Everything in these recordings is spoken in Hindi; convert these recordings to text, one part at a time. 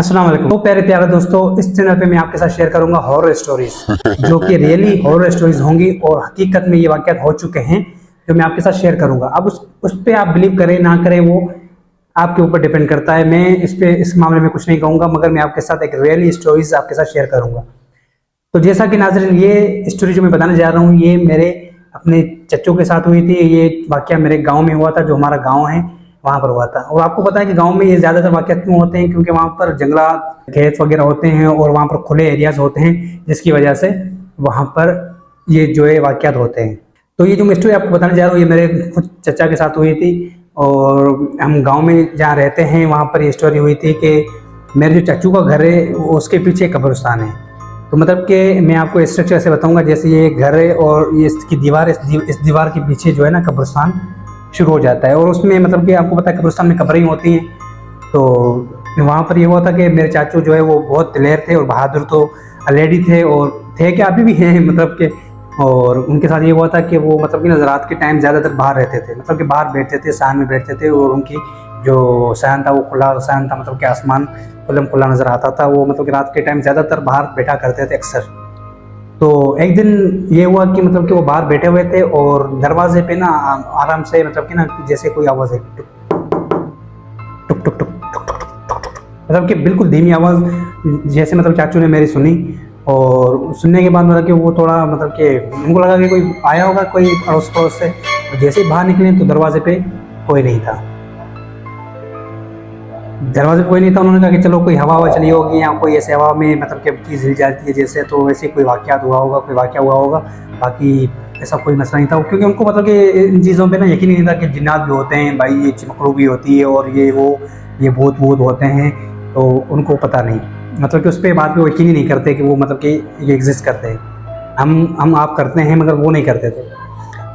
अस्सलाम वालेकुम। तो प्यारे प्यारे दोस्तों, इस चैनल पे मैं आपके साथ शेयर करूंगा हॉरर स्टोरीज जो कि रियली हॉरर स्टोरीज होंगी और हकीकत में ये वाक़यात हो चुके हैं जो मैं आपके साथ शेयर करूंगा। अब उस पे आप बिलीव करें ना करें वो आपके ऊपर डिपेंड करता है। मैं इस मामले में कुछ नहीं कहूंगा, मगर मैं आपके साथ एक रियली स्टोरीज आपके साथ शेयर करूंगा। तो जैसा कि नाज़रीन, ये स्टोरी जो मैं बताने जा रहा हूँ ये मेरे अपने चच्चों के साथ हुई थी। ये वाकया मेरे गांव में हुआ था, जो हमारा गांव है वहां पर हुआ था। और आपको पता है कि गांव में ये ज्यादातर वाकया क्यों होते हैं, क्योंकि वहां पर जंगलात खेत वगैरह होते हैं और वहां पर खुले एरियाज होते हैं, जिसकी वजह से वहां पर ये जो है वाकयात होते हैं। तो ये जो मैं स्टोरी आपको बताने जा रहा हूँ ये मेरे खुद चचा के साथ हुई थी। और हम गाँव में जहाँ रहते हैं वहाँ पर ये स्टोरी हुई थी कि मेरे जो चाचू का घर है उसके पीछे कब्रिस्तान है। तो मतलब कि मैं आपको स्ट्रक्चर ऐसे बताऊंगा, जैसे ये घर है और ये इसकी दीवार, इस दीवार के पीछे जो है ना कब्रिस्तान शुरू हो जाता है। और उसमें मतलब कि आपको पता है कब्रिस्तान में कब्रें होती हैं। तो वहाँ पर ये हुआ था कि मेरे चाचू जो है वो बहुत दिलेर थे और बहादुर तो ऑलरेडी थे और थे कि अभी भी हैं मतलब कि। और उनके साथ ये हुआ था कि वो मतलब कि रात के टाइम ज़्यादातर बाहर रहते थे, मतलब कि बाहर बैठते थे, सान में बैठते थे। और उनकी जो सयान था वो खुला सयान था, मतलब कि आसमान खुल्लम खुला नज़र आता था। वो मतलब कि रात के टाइम ज़्यादातर बाहर बैठा करते थे अक्सर। तो एक दिन ये हुआ कि मतलब कि वो बाहर बैठे हुए थे और दरवाजे पे ना आराम से मतलब कि ना जैसे कोई आवाज़ है, टुक टुक टुक टुक टुक टुक टुक, मतलब कि बिल्कुल धीमी आवाज़ जैसे मतलब चाचू ने मेरी सुनी। और सुनने के बाद मतलब कि वो थोड़ा मतलब कि उनको लगा कि कोई आया होगा, कोई अड़ोस पड़ोस से। जैसे ही बाहर निकले तो दरवाजे पे कोई नहीं था। दरवाजे पे कोई नहीं था। उन्होंने कहा कि चलो कोई हवा चली होगी या कोई ऐसे हवा में मतलब कि चीज़ हिल जाती है जैसे, तो वैसे कोई वाक़यात हुआ होगा, कोई वाक़या हुआ होगा। बाकी ऐसा कोई मसला नहीं था, क्योंकि उनको मतलब कि इन चीज़ों पे ना यकीन नहीं था कि जिन्नात भी होते हैं भाई, ये चिमकड़ू भी होती है और ये वो ये भूत वूत होते हैं। तो उनको पता नहीं, मतलब कि उस पर बात पे वो यकीन ही नहीं करते कि वो मतलब कि ये एग्जिस्ट करते हैं। हम आप करते हैं मगर वो नहीं करते थे।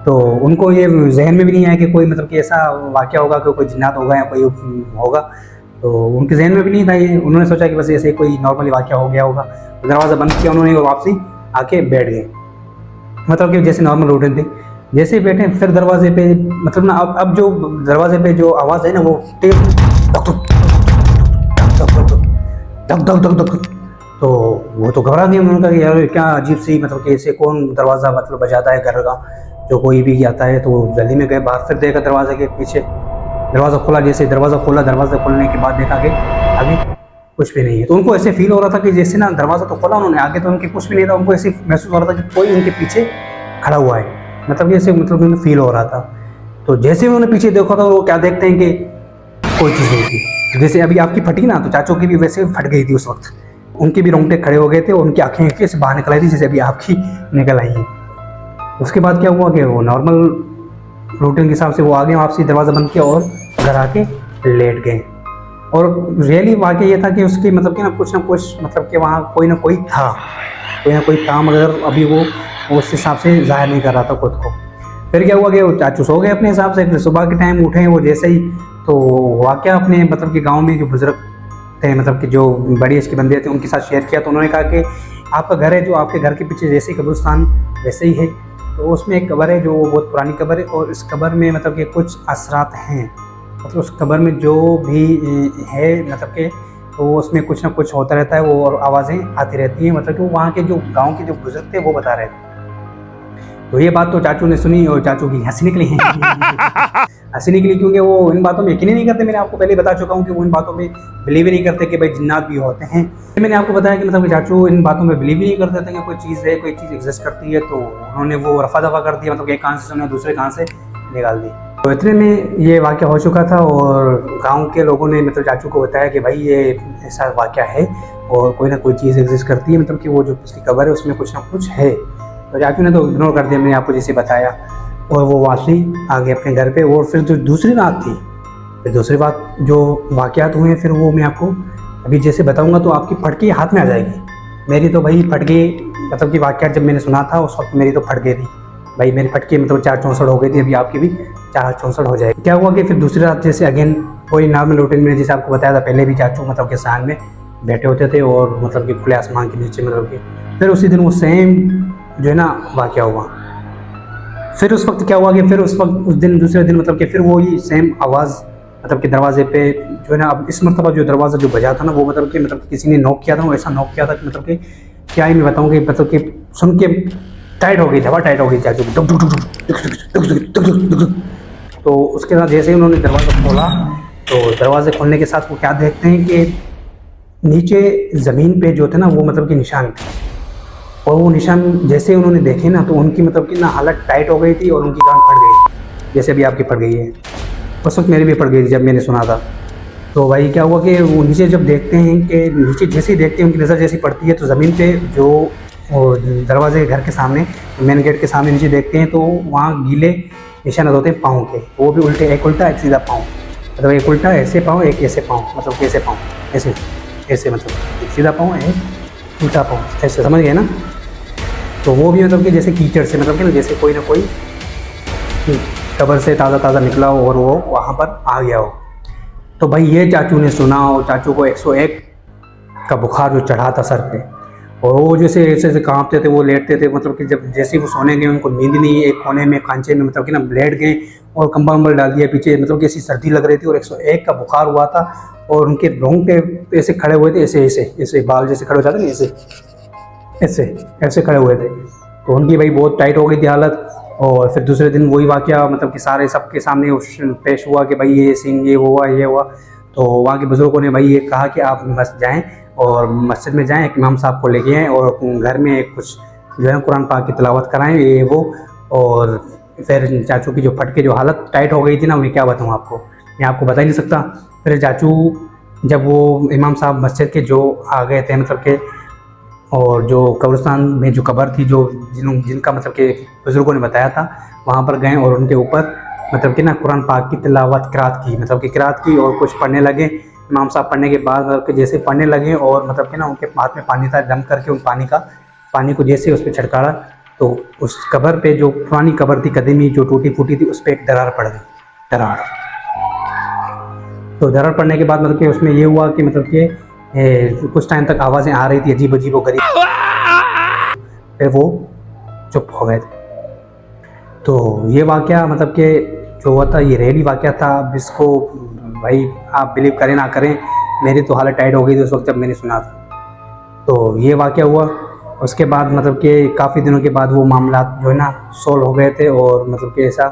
तो उनको ये जहन में भी नहीं आया कि कोई मतलब कि ऐसा वाक़या होगा कि कोई जिन्नात होगा या कोई होगा। तो उनके जहन में भी नहीं था ये। उन्होंने सोचा कि बस ऐसे कोई नॉर्मली वाक़या हो गया होगा। दरवाज़ा बंद किया उन्होंने और वापसी आके बैठ गए, मतलब कि जैसे नॉर्मल रूटीन थी। जैसे ही बैठे फिर दरवाजे पे मतलब ना अब जो दरवाजे पे जो आवाज़ है ना वो तेज धक धक धक धक धक। तो वो तो घबरा गए। उन्होंने कहा कि यार क्या अजीब सी मतलब कि ऐसे कौन दरवाज़ा मतलब बजाता है घर का, जो कोई भी आता है। तो जल्दी में गए बाहर, फिर देखा दरवाजे के पीछे दरवाज़ा खोला। जैसे दरवाज़ा खोला, दरवाज़ा खोलने के बाद देखा कि आगे कुछ भी नहीं है। तो उनको ऐसे फील हो रहा था कि जैसे ना दरवाज़ा तो खोला उन्होंने, आगे तो उनके कुछ भी नहीं था। उनको ऐसे महसूस हो रहा था कि कोई उनके पीछे खड़ा हुआ है, मतलब ऐसे मतलब उन्हें फील हो रहा था। तो जैसे ही उन्होंने पीछे देखा था वो क्या देखते हैं कि कोई चीज़ नहीं थी। जैसे अभी आपकी फटी ना, तो चाचों की भी वैसे फट गई थी उस वक्त। उनके भी रोंगटे खड़े हो गए थे और उनकी आँखें से बाहर निकल आई थी जैसे अभी आपकी निकल आई हैं। उसके बाद क्या हुआ कि वो नॉर्मल रूटीन के हिसाब से वो आगे वापसी दरवाज़ा बंद किया और घर आके लेट गए। और रियली वाकई ये था कि उसकी मतलब कि ना कुछ मतलब कि वहाँ कोई ना कोई था, मगर अभी वो उस हिसाब से जाहिर नहीं कर रहा था खुद को। फिर क्या हुआ कि वो चाचू सो गए अपने हिसाब से। फिर सुबह के टाइम उठे वो जैसे ही, तो वाकया अपने मतलब कि गाँव में जो बुजुर्ग थे, मतलब कि जो बड़ी एज के बंदे थे, उनके साथ शेयर किया। तो उन्होंने कहा कि आपका घर है, जो आपके घर के पीछे जैसे ही कब्रिस्तान वैसे ही है। तो उसमें एक कब्र है जो बहुत पुरानी कब्र है और इस कब्र में मतलब कि कुछ असरात हैं। मतलब उस कब्र में जो भी है मतलब कि तो उसमें कुछ ना कुछ होता रहता है वो, और आवाज़ें आती रहती हैं। मतलब कि वो वहाँ के जो गांव के जो बुजुर्ग थे वो बता रहे थे। तो ये बात तो चाचू ने सुनी और चाचू की हंसी निकली हंसी निकली, क्योंकि वो इन बातों में यकीन नहीं करते। मैंने आपको पहले बता चुका हूँ कि वो इन बातों में बिलीव ही नहीं करते कि भाई जिन्नात भी होते हैं। मैंने आपको बताया कि मतलब चाचू इन बातों में बिलीव ही नहीं करते थे कि कोई चीज़ है, कोई चीज़ एग्जिस्ट करती है। तो उन्होंने वो रफा दफा कर दिया, मतलब एक कान से सुना दूसरे कान से निकाल दी। तो इतने में ये वाक़या हो चुका था और गांव के लोगों ने मतलब चाचू को बताया कि भाई ये ऐसा वाक़या है और कोई ना कोई चीज़ एग्जिस्ट करती है, मतलब कि वो जो पिछली कब्र है उसमें कुछ ना कुछ है। तो चाचू ने तो इग्नोर कर दिया, मैंने आपको जैसे बताया। और वो वापसी आ गए अपने घर पे। और फिर जो दूसरी रात थी, फिर दूसरी बात जो वाक़यात हुए फिर वो मैं आपको अभी जैसे बताऊँगा तो आपकी फटकी हाथ में आ जाएगी। मेरी तो भाई फटकी मतलब कि वाक़यात जब मैंने सुना था उस वक्त मेरी तो फट गई थी भाई। मेरी फटकी मतलब 4-64 हो गई थी। अभी आपकी भी 4-64 हो जाएगी। क्या हुआ कि फिर दूसरी रात जैसे अगेन कोई नॉर्मल रूटीन में, जैसे आपको बताया था पहले भी, चाचू मतलब के साथ में बैठे होते थे और मतलब कि खुले आसमान के नीचे मतलब कि फिर उसी दिन वो सेम जो है ना वाक़या हुआ। फिर उस वक्त क्या हुआ कि फिर उस वक्त उस दिन दूसरे दिन मतलब कि फिर वो ही सेम आवाज़ मतलब कि दरवाजे पे जो है ना, अब इस मरतबा जो दरवाज़ा जो बजा था ना, वो मतलब कि किसी ने नॉक किया था, वो ऐसा नॉक किया था कि मतलब कि क्या ही मैं बताऊँ कि मतलब कि सुन के टाइट हो गई, हवा टाइट हो गई चाचू की, डुक डुक डुक डुक डुक डुक डुक डुक डुक डुक। तो उसके बाद जैसे ही उन्होंने दरवाज़ा खोला, तो दरवाजे खोलने के साथ वो क्या देखते हैं कि नीचे ज़मीन पे जो थे ना वो मतलब कि निशान थे, और वो निशान जैसे ही उन्होंने देखे ना, तो उनकी मतलब कि ना हालत टाइट हो गई थी और उनकी जान फट गई, जैसे अभी आपकी फट गई है। उस वक्त मेरी भी फट गई थी जब मैंने सुना था। तो भाई क्या हुआ कि वो नीचे जब देखते हैं कि नीचे जैसे ही देखते हैं, उनकी नज़र जैसी पड़ती है तो ज़मीन पे जो वो दरवाजे के घर के सामने, मेन गेट के सामने नीचे देखते हैं, तो वहाँ गीले निशान होते हैं पाँव के, वो भी उल्टे, एक उल्टा एक सीधा पाँव, मतलब एक उल्टा ऐसे पाँव, एक ऐसे पाँव, मतलब कैसे पाँव ऐसे ऐसे, मतलब एक सीधा पाँव, एक उल्टा पाँव, ऐसे, समझ गए ना। तो वो भी मतलब कि जैसे कीचड़ से, मतलब कि ना जैसे कोई ना कोई कब्र से ताज़ा ताज़ा निकला हो और वो वहाँ पर आ गया हो। तो भाई ये चाचू ने सुना, और चाचू को 101 का बुखार जो चढ़ा था सर पे, और वो जैसे ऐसे ऐसे कांपते थे, वो लेटते थे, मतलब कि जब जैसे ही वो सोने गए उनको नींद नहीं, एक कोने में खांचे में मतलब कि ना लेट गए और कंबल वंबल डाल दिया पीछे, मतलब कि ऐसी सर्दी लग रही थी और 101 का बुखार हुआ था, और उनके रोंगटे ऐसे खड़े हुए थे, ऐसे ऐसे ऐसे बाल जैसे खड़े हो जाते ना, ऐसे ऐसे ऐसे खड़े हुए थे। तो उनकी भाई बहुत टाइट हो गई थी हालत। और फिर दूसरे दिन वही वाक़या, मतलब कि सारे सबके सामने पेश हुआ कि भाई ये सीन, ये हुआ, ये हुआ। तो वहाँ के बुज़ुर्गों ने भाई ये कहा कि आप मस्जिद जाएँ और मस्जिद में जाएँ, एक इमाम साहब को लेके आएँ और घर में कुछ जो है कुरान पाक की तिलावत कराएँ, ये वो। और फिर चाचू की जो फट के जो हालत टाइट हो गई थी ना, मैं क्या बताऊँ आपको, मैं आपको बता ही नहीं सकता। फिर चाचू जब वो इमाम साहब मस्जिद के जो आ गए थे, मतलब के, और जो कब्रिस्तान में जो कब्र थी, जो जिनका मतलब कि बुज़ुर्गों ने बताया था, वहाँ पर गए और उनके ऊपर मतलब कि ना कुरान पाक की तिलावत किरात की, मतलब कि किरात की, और कुछ पढ़ने लगे। इमाम साहब पढ़ने के बाद मतलब कि जैसे पढ़ने लगे, और मतलब कि ना उनके हाथ में पानी था, दम करके उन पानी को जैसे उस पर छिड़काड़ा, तो उस कब्र पे जो पुरानी कब्र थी कदीमी, जो टूटी फूटी थी, उस पर एक दरार पड़ गई, दरार। तो दरार पड़ने के बाद मतलब कि उसमें ये हुआ कि मतलब कि कुछ टाइम तक आवाज़ें आ रही थी अजीब अजीब व गरीब, फिर वो चुप हो गए थे। तो ये वाक़या मतलब कि जो हुआ था, ये रियली वाक़या था। अब इसको भाई आप बिलीव करें ना करें, मेरी तो हालत टाइट हो गई थी उस वक्त जब मैंने सुना था। तो ये वाक़या हुआ। उसके बाद मतलब कि काफ़ी दिनों के बाद वो मामला जो है ना सॉल्व हो गए थे, और मतलब कि ऐसा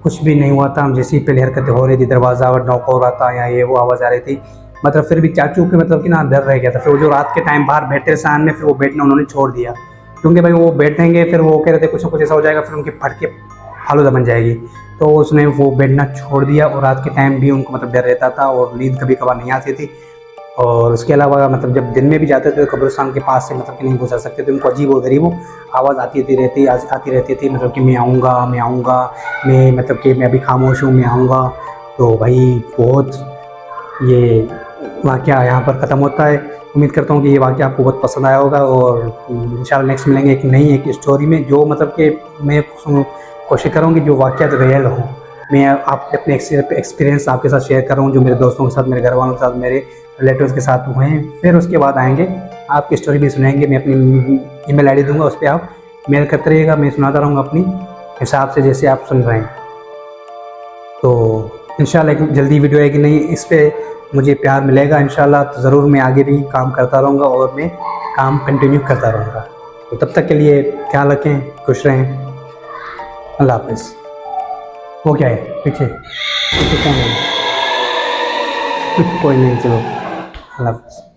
कुछ भी नहीं हुआ था। जैसी पहले हरकतें हो रही थी, दरवाज़ा नॉक हो रहा था या ये वो आवाज़ आ रही थी, मतलब फिर भी चाचू के मतलब कि ना डर रह गया था। फिर वो जो रात के टाइम बाहर बैठे सामने, फिर वो बैठना उन्होंने छोड़ दिया, क्योंकि भाई वो बैठेंगे फिर वो कह रहे थे कुछ ना कुछ ऐसा हो जाएगा, फिर उनकी फट के फालूदा बन जाएगी। तो उसने वो बैठना छोड़ दिया, और रात के टाइम भी उनको मतलब डर रहता था, और नींद कभी कभार नहीं आती थी। और उसके अलावा मतलब जब दिन में भी जाते थे तो कब्रिस्तान के पास से मतलब कि नहीं गुजर सकते थे, उनको अजीब और गरीब आवाज़ आती रहती थी, मतलब कि मैं आऊँगा, मैं आऊँगा, मैं मतलब कि मैं अभी खामोश हूँ, मैं आऊँगा। तो भाई बहुत ये वाक़या यहाँ पर ख़त्म होता है। उम्मीद करता हूँ कि ये वाक़या आपको बहुत पसंद आया होगा, और इंशाल्लाह नेक्स्ट मिलेंगे एक नई एक स्टोरी में, जो मतलब कि मैं कोशिश करूँ कि जो वाक़या रियल हो। मैं आप अपने एक्सपीरियंस आपके साथ शेयर कर रहा हूँ, जो मेरे दोस्तों के साथ, मेरे घर वालों के साथ, मेरे रिलेटिव्स के साथ हुए हैं। फिर उसके बाद आएँगे, आपकी स्टोरी भी सुनेंगे। मैं अपनी ईमेल आईडी दूँगा, उस पर आप मेल करते रहिएगा, मैं सुनाता रहूँगा अपनी हिसाब से जैसे आप सुन रहे हैं। तो इंशाल्लाह एक जल्दी वीडियो आएगी, नहीं इस पर मुझे प्यार मिलेगा इंशाल्लाह, तो ज़रूर मैं आगे भी काम करता रहूँगा, और मैं काम कंटिन्यू करता रहूँगा। तो तब तक के लिए ख्याल रखें, खुश रहें, अल्लाह हाफ़िज़। वो क्या है पीछे पीछे क्या नहीं कोई नहीं, चलो अल्लाह हाफ़िज़।